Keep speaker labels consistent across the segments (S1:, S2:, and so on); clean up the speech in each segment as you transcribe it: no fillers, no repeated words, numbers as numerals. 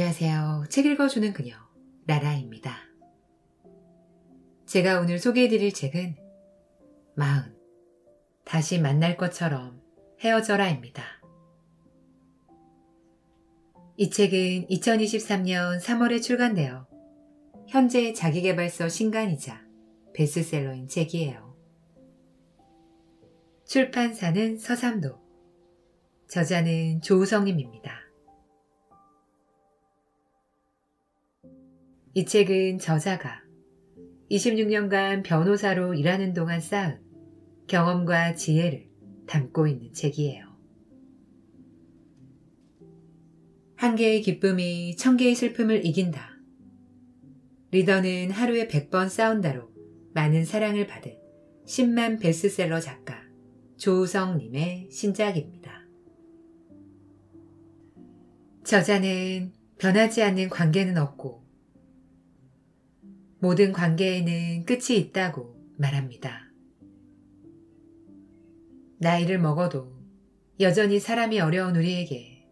S1: 안녕하세요. 책 읽어주는 그녀, 라라입니다. 제가 오늘 소개해드릴 책은 40. 다시 만날 것처럼 헤어져라입니다. 이 책은 2023년 3월에 출간되어 현재 자기계발서 신간이자 베스트셀러인 책이에요. 출판사는 서삼도, 저자는 조우성님입니다. 이 책은 저자가 26년간 변호사로 일하는 동안 쌓은 경험과 지혜를 담고 있는 책이에요. 한 개의 기쁨이 1000개의 슬픔을 이긴다. 리더는 하루에 100번 싸운다로 많은 사랑을 받은 10만 베스트셀러 작가 조우성님의 신작입니다. 저자는 변하지 않는 관계는 없고 모든 관계에는 끝이 있다고 말합니다. 나이를 먹어도 여전히 사람이 어려운 우리에게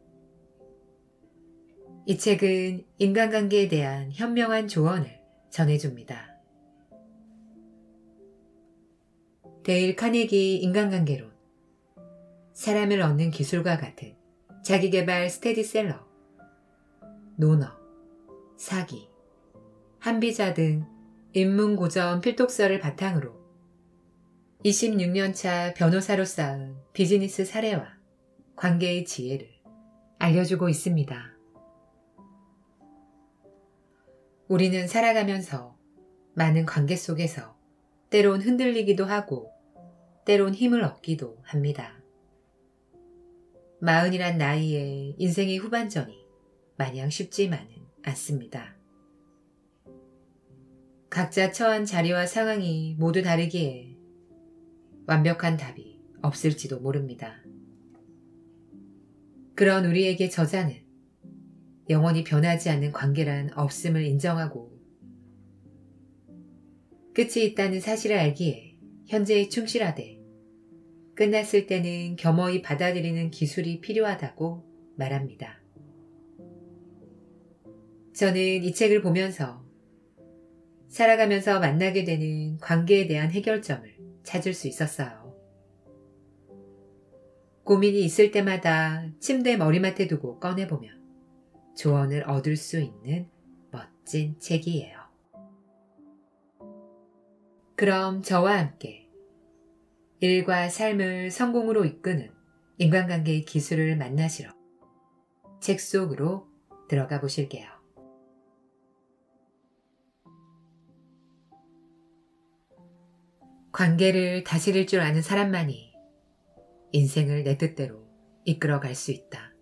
S1: 이 책은 인간관계에 대한 현명한 조언을 전해줍니다. 데일 카네기 인간관계론, 사람을 얻는 기술과 같은 자기계발 스테디셀러, 논어, 사기, 한비자 등 인문고전 필독서를 바탕으로 26년차 변호사로 쌓은 비즈니스 사례와 관계의 지혜를 알려주고 있습니다. 우리는 살아가면서 많은 관계 속에서 때론 흔들리기도 하고 때론 힘을 얻기도 합니다. 40이란 나이에 인생의 후반전이 마냥 쉽지만은 않습니다. 각자 처한 자리와 상황이 모두 다르기에 완벽한 답이 없을지도 모릅니다. 그런 우리에게 저자는 영원히 변하지 않는 관계란 없음을 인정하고 끝이 있다는 사실을 알기에 현재에 충실하되 끝났을 때는 겸허히 받아들이는 기술이 필요하다고 말합니다. 저는 이 책을 보면서 살아가면서 만나게 되는 관계에 대한 해결점을 찾을 수 있었어요. 고민이 있을 때마다 침대 머리맡에 두고 꺼내보면 조언을 얻을 수 있는 멋진 책이에요. 그럼 저와 함께 일과 삶을 성공으로 이끄는 인간관계의 기술을 만나시러 책 속으로 들어가 보실게요. 관계를 다스릴 줄 아는 사람만이 인생을 내 뜻대로 이끌어갈 수 있다.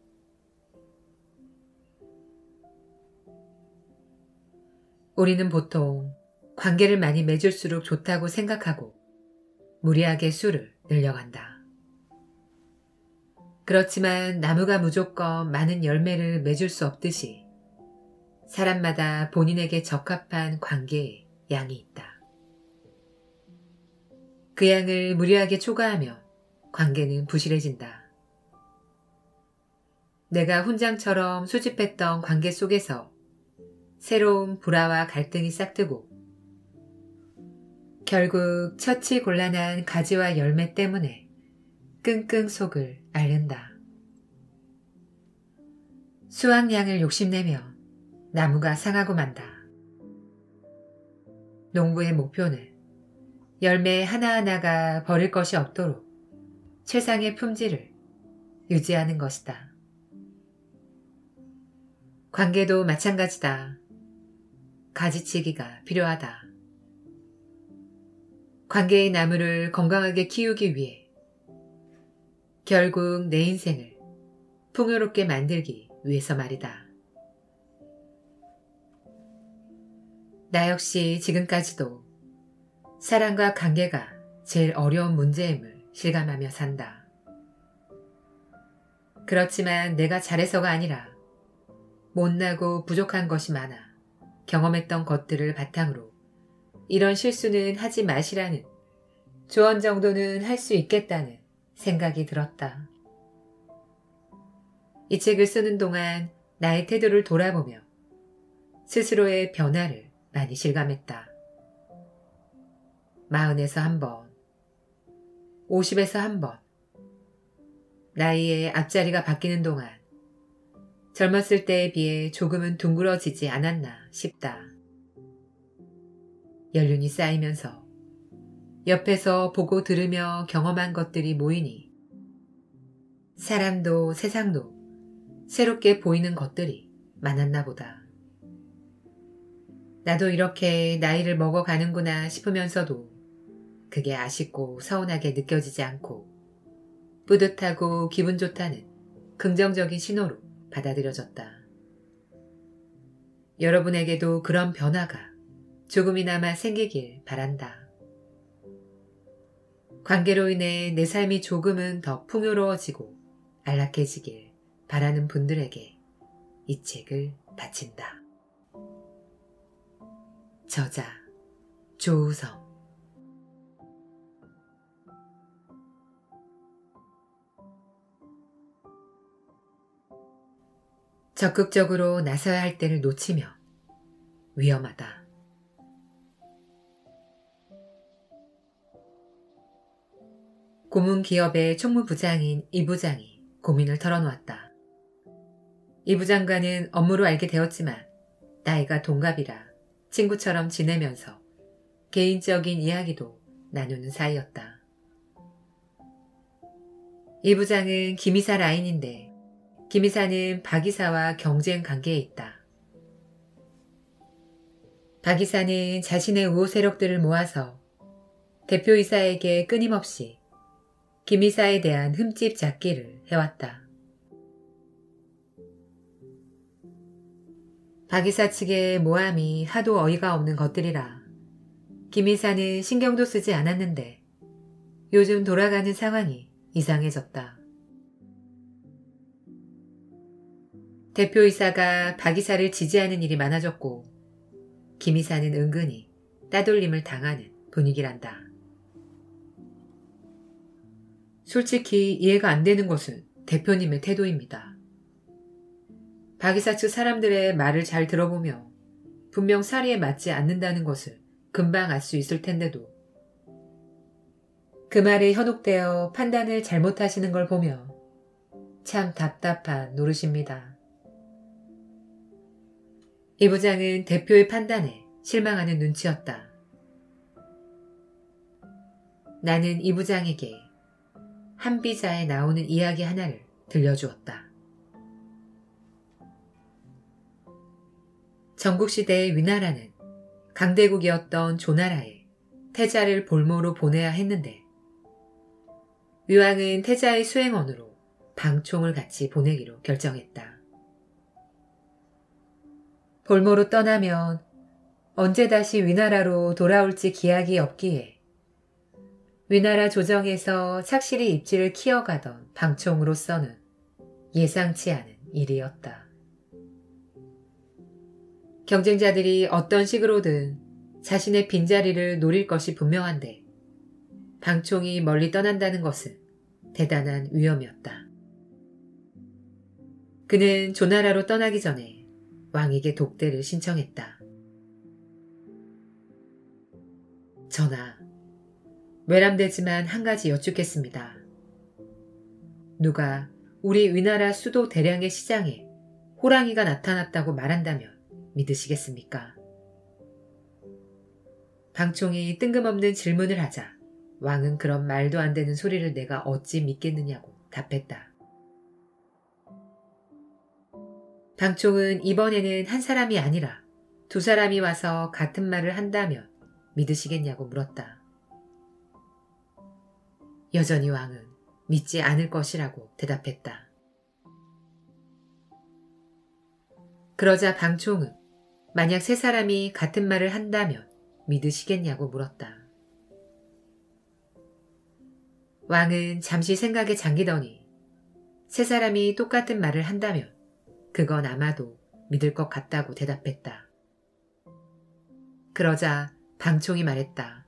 S1: 우리는 보통 관계를 많이 맺을수록 좋다고 생각하고 무리하게 수를 늘려간다. 그렇지만 나무가 무조건 많은 열매를 맺을 수 없듯이 사람마다 본인에게 적합한 관계의 양이 있다. 그 양을 무리하게 초과하면 관계는 부실해진다. 내가 훈장처럼 수집했던 관계 속에서 새로운 불화와 갈등이 싹트고 결국 처치곤란한 가지와 열매 때문에 끙끙 속을 앓는다. 수확량을 욕심내면 나무가 상하고 만다. 농부의 목표는 열매 하나하나가 버릴 것이 없도록 최상의 품질을 유지하는 것이다. 관계도 마찬가지다. 가지치기가 필요하다. 관계의 나무를 건강하게 키우기 위해 결국 내 인생을 풍요롭게 만들기 위해서 말이다. 나 역시 지금까지도 사랑과 관계가 제일 어려운 문제임을 실감하며 산다. 그렇지만 내가 잘해서가 아니라 못나고 부족한 것이 많아 경험했던 것들을 바탕으로 이런 실수는 하지 마시라는 조언 정도는 할 수 있겠다는 생각이 들었다. 이 책을 쓰는 동안 나의 태도를 돌아보며 스스로의 변화를 많이 실감했다. 40에서 한 번, 50에서 한 번, 나이의 앞자리가 바뀌는 동안 젊었을 때에 비해 조금은 둥그러지지 않았나 싶다. 연륜이 쌓이면서 옆에서 보고 들으며 경험한 것들이 모이니 사람도 세상도 새롭게 보이는 것들이 많았나 보다. 나도 이렇게 나이를 먹어가는구나 싶으면서도 그게 아쉽고 서운하게 느껴지지 않고 뿌듯하고 기분 좋다는 긍정적인 신호로 받아들여졌다. 여러분에게도 그런 변화가 조금이나마 생기길 바란다. 관계로 인해 내 삶이 조금은 더 풍요로워지고 안락해지길 바라는 분들에게 이 책을 바친다. 저자 조우성. 적극적으로 나서야 할 때를 놓치면 위험하다. 고문 기업의 총무부장인 이 부장이 고민을 털어놓았다. 이 부장과는 업무로 알게 되었지만 나이가 동갑이라 친구처럼 지내면서 개인적인 이야기도 나누는 사이였다. 이 부장은 김이사 라인인데 김이사는 박이사와 경쟁 관계에 있다. 박이사는 자신의 우호 세력들을 모아서 대표이사에게 끊임없이 김이사에 대한 흠집 잡기를 해왔다. 박이사 측의 모함이 하도 어이가 없는 것들이라 김이사는 신경도 쓰지 않았는데 요즘 돌아가는 상황이 이상해졌다. 대표이사가 박이사를 지지하는 일이 많아졌고 김이사는 은근히 따돌림을 당하는 분위기란다. 솔직히 이해가 안 되는 것은 대표님의 태도입니다. 박이사 측 사람들의 말을 잘 들어보며 분명 사리에 맞지 않는다는 것을 금방 알 수 있을 텐데도 그 말에 현혹되어 판단을 잘못하시는 걸 보며 참 답답한 노릇입니다. 이 부장은 대표의 판단에 실망하는 눈치였다. 나는 이 부장에게 한비자에 나오는 이야기 하나를 들려주었다. 전국시대의 위나라는 강대국이었던 조나라에 태자를 볼모로 보내야 했는데 위왕은 태자의 수행원으로 방총을 같이 보내기로 결정했다. 볼모로 떠나면 언제 다시 위나라로 돌아올지 기약이 없기에 위나라 조정에서 착실히 입지를 키워가던 방총으로서는 예상치 않은 일이었다. 경쟁자들이 어떤 식으로든 자신의 빈자리를 노릴 것이 분명한데 방총이 멀리 떠난다는 것은 대단한 위험이었다. 그는 조나라로 떠나기 전에 왕에게 독대를 신청했다. 전하, 외람되지만 한 가지 여쭙겠습니다. 누가 우리 위나라 수도 대량의 시장에 호랑이가 나타났다고 말한다면 믿으시겠습니까? 방총이 뜬금없는 질문을 하자 왕은 그런 말도 안 되는 소리를 내가 어찌 믿겠느냐고 답했다. 방총은 이번에는 한 사람이 아니라 두 사람이 와서 같은 말을 한다면 믿으시겠냐고 물었다. 여전히 왕은 믿지 않을 것이라고 대답했다. 그러자 방총은 만약 세 사람이 같은 말을 한다면 믿으시겠냐고 물었다. 왕은 잠시 생각에 잠기더니 세 사람이 똑같은 말을 한다면 그건 아마도 믿을 것 같다고 대답했다. 그러자 방총이 말했다.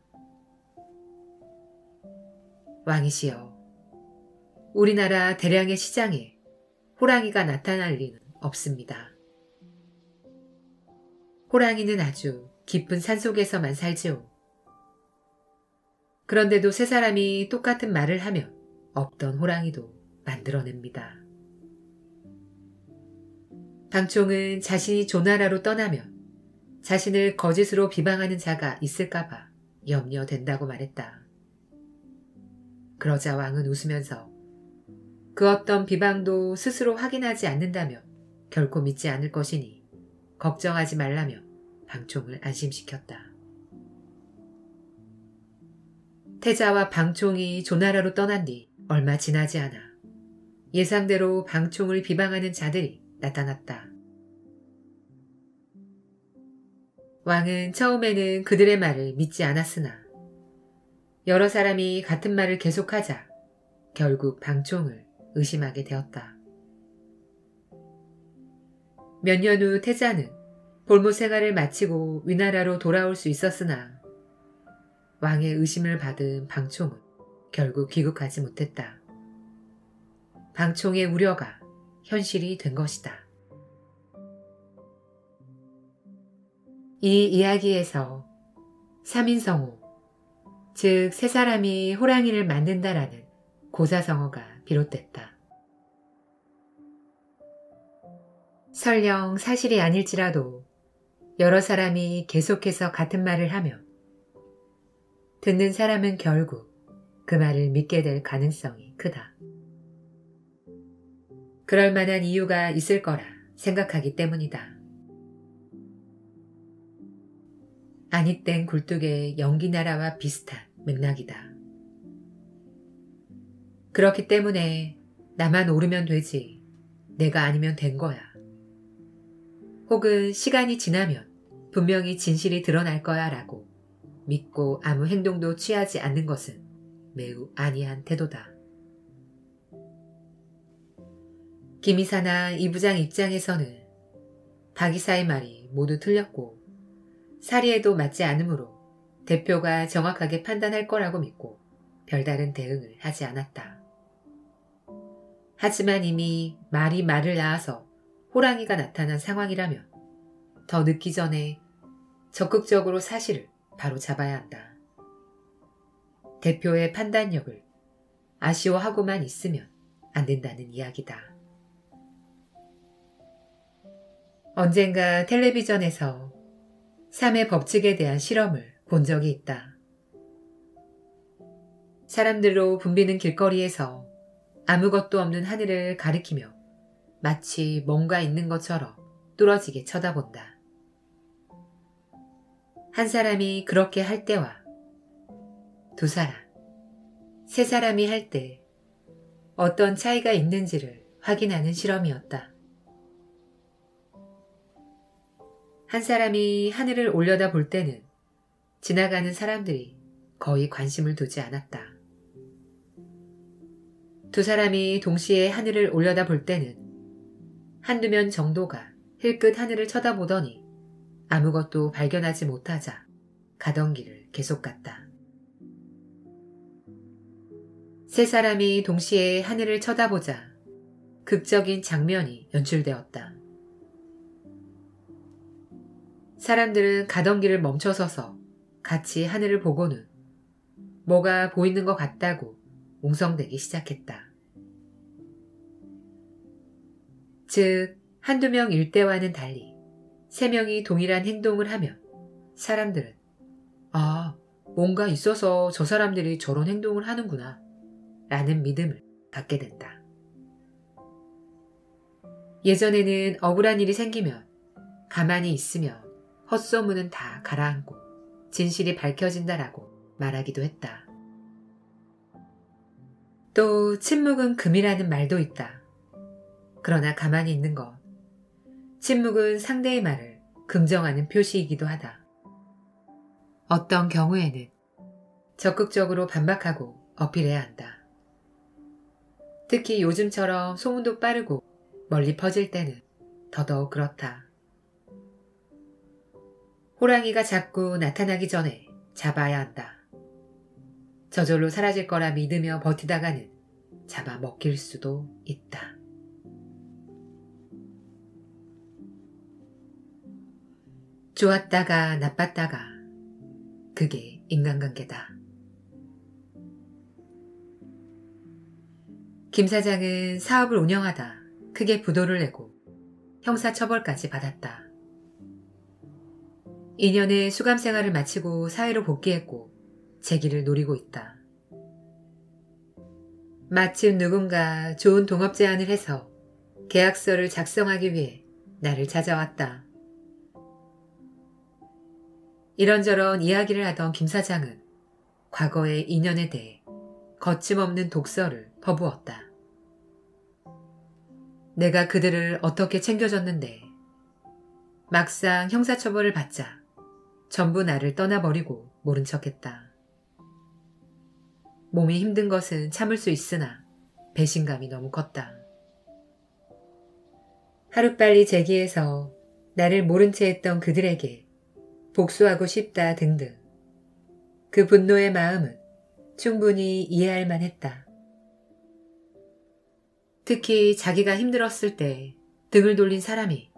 S1: 왕이시여, 우리나라 대량의 시장에 호랑이가 나타날 리는 없습니다. 호랑이는 아주 깊은 산속에서만 살지요. 그런데도 세 사람이 똑같은 말을 하면 없던 호랑이도 만들어냅니다. 방총은 자신이 조나라로 떠나면 자신을 거짓으로 비방하는 자가 있을까봐 염려된다고 말했다. 그러자 왕은 웃으면서 그 어떤 비방도 스스로 확인하지 않는다며 결코 믿지 않을 것이니 걱정하지 말라며 방총을 안심시켰다. 태자와 방총이 조나라로 떠난 뒤 얼마 지나지 않아 예상대로 방총을 비방하는 자들이 나타났다. 왕은 처음에는 그들의 말을 믿지 않았으나 여러 사람이 같은 말을 계속하자 결국 방총을 의심하게 되었다. 몇 년 후 태자는 볼모 생활을 마치고 위나라로 돌아올 수 있었으나 왕의 의심을 받은 방총은 결국 귀국하지 못했다. 방총의 우려가 현실이 된 것이다. 이 이야기에서 3인성호, 즉 세 사람이 호랑이를 만든다라는 고사성어가 비롯됐다. 설령 사실이 아닐지라도 여러 사람이 계속해서 같은 말을 하면 듣는 사람은 결국 그 말을 믿게 될 가능성이 크다. 그럴 만한 이유가 있을 거라 생각하기 때문이다. 아니땡 굴뚝의 연기나라와 비슷한 맥락이다. 그렇기 때문에 나만 오르면 되지, 내가 아니면 된 거야. 혹은 시간이 지나면 분명히 진실이 드러날 거야 라고 믿고 아무 행동도 취하지 않는 것은 매우 안이한 태도다. 김 이사나 이 부장 입장에서는 박 이사의 말이 모두 틀렸고 사리에도 맞지 않으므로 대표가 정확하게 판단할 거라고 믿고 별다른 대응을 하지 않았다. 하지만 이미 말이 말을 낳아서 호랑이가 나타난 상황이라면 더 늦기 전에 적극적으로 사실을 바로 잡아야 한다. 대표의 판단력을 아쉬워하고만 있으면 안 된다는 이야기다. 언젠가 텔레비전에서 3의 법칙에 대한 실험을 본 적이 있다. 사람들로 붐비는 길거리에서 아무것도 없는 하늘을 가리키며 마치 뭔가 있는 것처럼 뚫어지게 쳐다본다. 한 사람이 그렇게 할 때와 두 사람, 세 사람이 할 때 어떤 차이가 있는지를 확인하는 실험이었다. 한 사람이 하늘을 올려다 볼 때는 지나가는 사람들이 거의 관심을 두지 않았다. 두 사람이 동시에 하늘을 올려다 볼 때는 한두 면 정도가 힐끗 하늘을 쳐다보더니 아무것도 발견하지 못하자 가던 길을 계속 갔다. 세 사람이 동시에 하늘을 쳐다보자 극적인 장면이 연출되었다. 사람들은 가던 길을 멈춰서서 같이 하늘을 보고는 뭐가 보이는 것 같다고 웅성대기 시작했다. 즉, 한두 명 일대와는 달리 세 명이 동일한 행동을 하면 사람들은 뭔가 있어서 저 사람들이 저런 행동을 하는구나 라는 믿음을 갖게 된다. 예전에는 억울한 일이 생기면 가만히 있으면 헛소문은 다 가라앉고 진실이 밝혀진다라고 말하기도 했다. 또 침묵은 금이라는 말도 있다. 그러나 가만히 있는 것, 침묵은 상대의 말을 긍정하는 표시이기도 하다. 어떤 경우에는 적극적으로 반박하고 어필해야 한다. 특히 요즘처럼 소문도 빠르고 멀리 퍼질 때는 더더욱 그렇다. 호랑이가 자꾸 나타나기 전에 잡아야 한다. 저절로 사라질 거라 믿으며 버티다가는 잡아먹힐 수도 있다. 좋았다가 나빴다가 그게 인간관계다. 김 사장은 사업을 운영하다 크게 부도를 내고 형사처벌까지 받았다. 2년의 수감 생활을 마치고 사회로 복귀했고 재기를 노리고 있다. 마침 누군가 좋은 동업 제안을 해서 계약서를 작성하기 위해 나를 찾아왔다. 이런저런 이야기를 하던 김 사장은 과거의 인연에 대해 거침없는 독서를 퍼부었다. 내가 그들을 어떻게 챙겨줬는데 막상 형사처벌을 받자 전부 나를 떠나버리고 모른 척했다. 몸이 힘든 것은 참을 수 있으나 배신감이 너무 컸다. 하루빨리 재기해서 나를 모른 채 했던 그들에게 복수하고 싶다 등등. 그 분노의 마음은 충분히 이해할 만했다. 특히 자기가 힘들었을 때 등을 돌린 사람이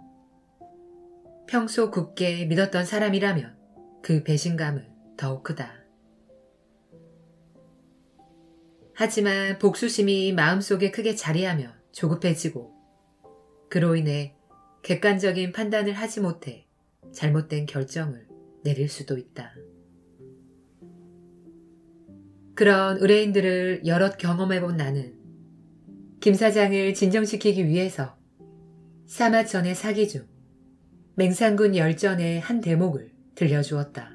S1: 평소 굳게 믿었던 사람이라면 그 배신감은 더욱 크다. 하지만 복수심이 마음속에 크게 자리하며 조급해지고 그로 인해 객관적인 판단을 하지 못해 잘못된 결정을 내릴 수도 있다. 그런 의뢰인들을 여럿 경험해본 나는 김 사장을 진정시키기 위해서 사마천의 사기 중 맹산군 열전의 한 대목을 들려주었다.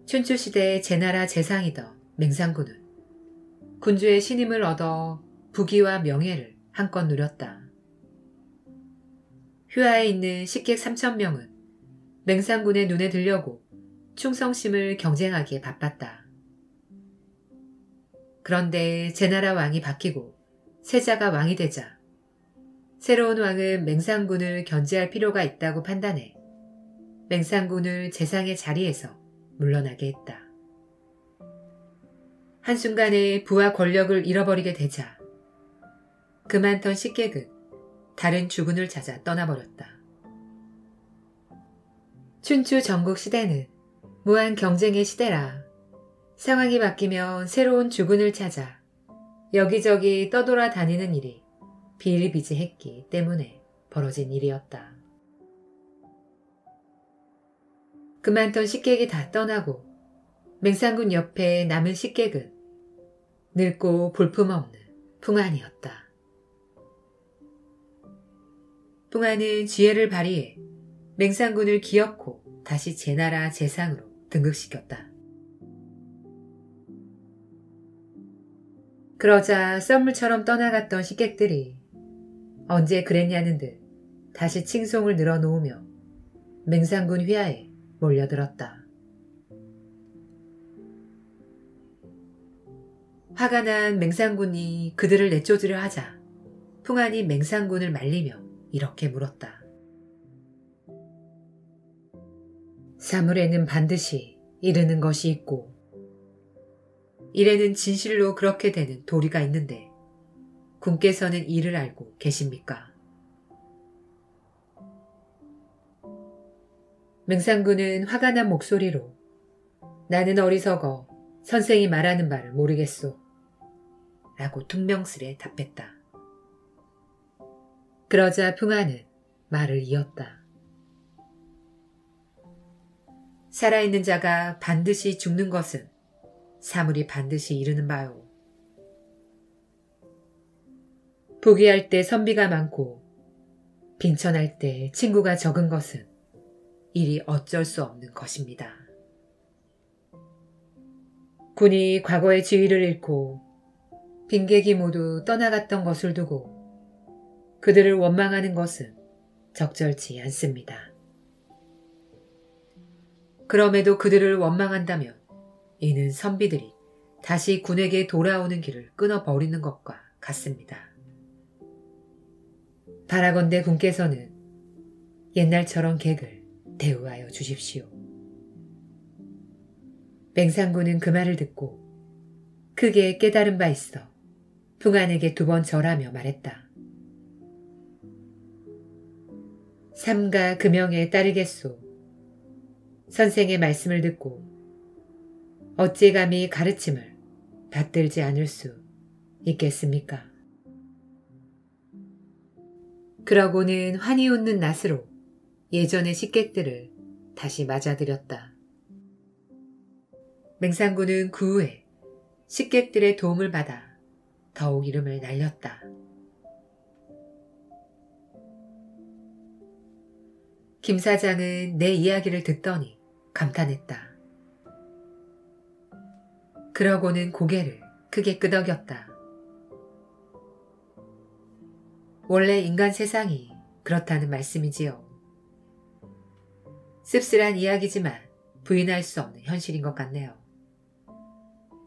S1: 춘추시대 제나라 제상이던 맹산군은 군주의 신임을 얻어 부귀와 명예를 한껏 누렸다. 휘하에 있는 식객 3,000명은 맹산군의 눈에 들려고 충성심을 경쟁하기에 바빴다. 그런데 제나라 왕이 바뀌고 세자가 왕이 되자 새로운 왕은 맹산군을 견제할 필요가 있다고 판단해 맹산군을 제상의 자리에서 물러나게 했다. 한순간에 부와 권력을 잃어버리게 되자 그 많던 식객은 다른 주군을 찾아 떠나버렸다. 춘추 전국 시대는 무한 경쟁의 시대라 상황이 바뀌면 새로운 주군을 찾아 여기저기 떠돌아다니는 일이 비일비재했기 때문에 벌어진 일이었다. 그 많던 식객이 다 떠나고 맹산군 옆에 남은 식객은 늙고 볼품없는 풍한이었다. 풍한은 지혜를 발휘해 맹산군을 기어코 다시 제나라 제상으로 등극시켰다. 그러자 썰물처럼 떠나갔던 식객들이 언제 그랬냐는 듯 다시 칭송을 늘어놓으며 맹산군 휘하에 몰려들었다. 화가 난 맹산군이 그들을 내쫓으려 하자 풍한이 맹산군을 말리며 이렇게 물었다. 사물에는 반드시 이르는 것이 있고 일에는 진실로 그렇게 되는 도리가 있는데 군께서는 이를 알고 계십니까? 맹산군은 화가 난 목소리로 나는 어리석어 선생이 말하는 바를 모르겠소 라고 퉁명스레 답했다. 그러자 풍한은 말을 이었다. 살아있는 자가 반드시 죽는 것은 사물이 반드시 이르는 바요. 부귀할 때 선비가 많고 빈천할 때 친구가 적은 것은 일이 어쩔 수 없는 것입니다. 군이 과거의 지위를 잃고 빈객이 모두 떠나갔던 것을 두고 그들을 원망하는 것은 적절치 않습니다. 그럼에도 그들을 원망한다면 이는 선비들이 다시 군에게 돌아오는 길을 끊어버리는 것과 같습니다. 바라건대 군께서는 옛날처럼 객을 대우하여 주십시오. 맹산군은 그 말을 듣고 크게 깨달은 바 있어 풍한에게 2번 절하며 말했다. 삼가 그 명에 따르겠소. 선생의 말씀을 듣고 어찌 감히 가르침을 받들지 않을 수 있겠습니까? 그러고는 환히 웃는 낯으로 예전의 식객들을 다시 맞아들였다. 맹상군은 그 후에 식객들의 도움을 받아 더욱 이름을 날렸다. 김 사장은 내 이야기를 듣더니 감탄했다. 그러고는 고개를 크게 끄덕였다. 원래 인간 세상이 그렇다는 말씀이지요. 씁쓸한 이야기지만 부인할 수 없는 현실인 것 같네요.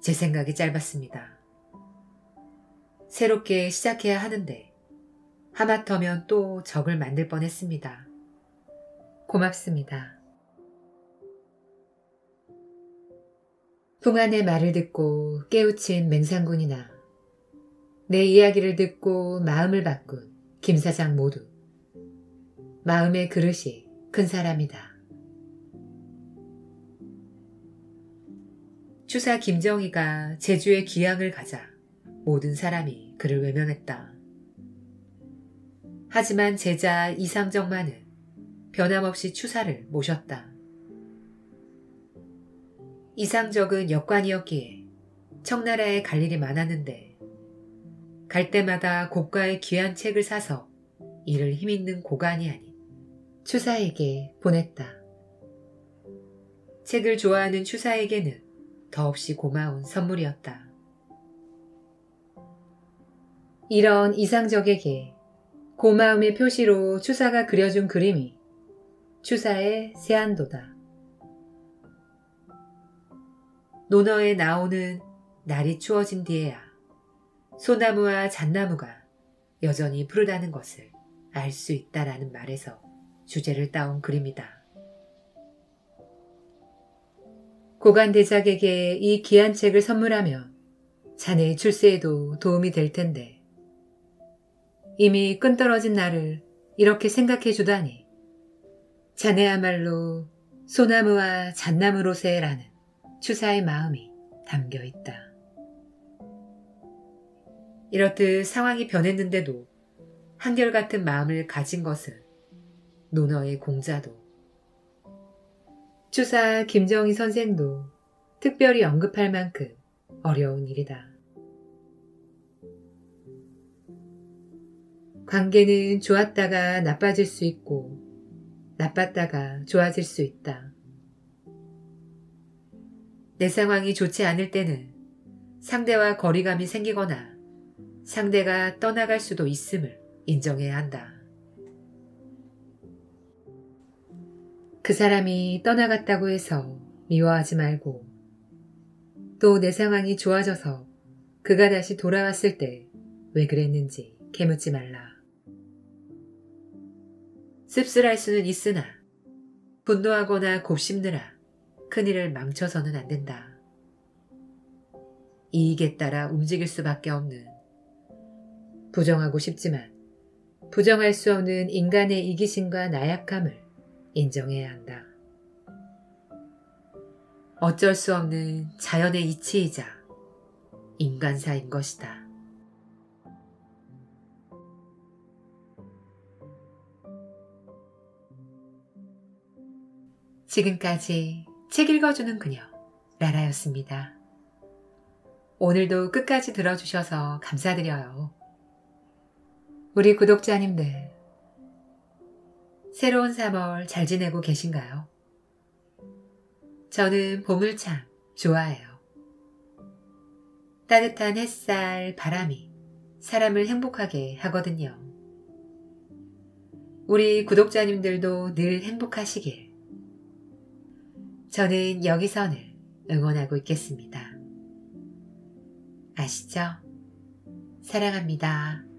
S1: 제 생각이 짧았습니다. 새롭게 시작해야 하는데 하마터면 또 적을 만들 뻔했습니다. 고맙습니다. 풍안의 말을 듣고 깨우친 맹상군이나 내 이야기를 듣고 마음을 바꾼 김 사장 모두 마음의 그릇이 큰 사람이다. 추사 김정희가 제주에 귀향을 가자 모든 사람이 그를 외면했다. 하지만 제자 이상정만은 변함없이 추사를 모셨다. 이상적은 역관이었기에 청나라에 갈 일이 많았는데 갈 때마다 고가의 귀한 책을 사서 이를 힘있는 고관이 아닌 추사에게 보냈다. 책을 좋아하는 추사에게는 더없이 고마운 선물이었다. 이런 이상적에게 고마움의 표시로 추사가 그려준 그림이 추사의 세안도다. 논어에 나오는 날이 추워진 뒤에야 소나무와 잣나무가 여전히 푸르다는 것을 알 수 있다라는 말에서 주제를 따온 그림이다. 고관대작에게 이 귀한 책을 선물하면 자네의 출세에도 도움이 될 텐데 이미 끈떨어진 나를 이렇게 생각해 주다니 자네야말로 소나무와 잣나무로세라는 추사의 마음이 담겨 있다. 이렇듯 상황이 변했는데도 한결같은 마음을 가진 것은 논어의 공자도 추사 김정희 선생도 특별히 언급할 만큼 어려운 일이다. 관계는 좋았다가 나빠질 수 있고 나빴다가 좋아질 수 있다. 내 상황이 좋지 않을 때는 상대와 거리감이 생기거나 상대가 떠나갈 수도 있음을 인정해야 한다. 그 사람이 떠나갔다고 해서 미워하지 말고 또 내 상황이 좋아져서 그가 다시 돌아왔을 때 왜 그랬는지 캐묻지 말라. 씁쓸할 수는 있으나 분노하거나 곱씹느라 큰일을 망쳐서는 안 된다. 이익에 따라 움직일 수밖에 없는 부정하고 싶지만 부정할 수 없는 인간의 이기심과 나약함을 인정해야 한다. 어쩔 수 없는 자연의 이치이자 인간사인 것이다. 지금까지 책 읽어주는 그녀 라라였습니다. 오늘도 끝까지 들어주셔서 감사드려요. 우리 구독자님들 새로운 3월 잘 지내고 계신가요? 저는 봄을 참 좋아해요. 따뜻한 햇살, 바람이 사람을 행복하게 하거든요. 우리 구독자님들도 늘 행복하시길. 저는 여기선을 응원하고 있겠습니다. 아시죠? 사랑합니다.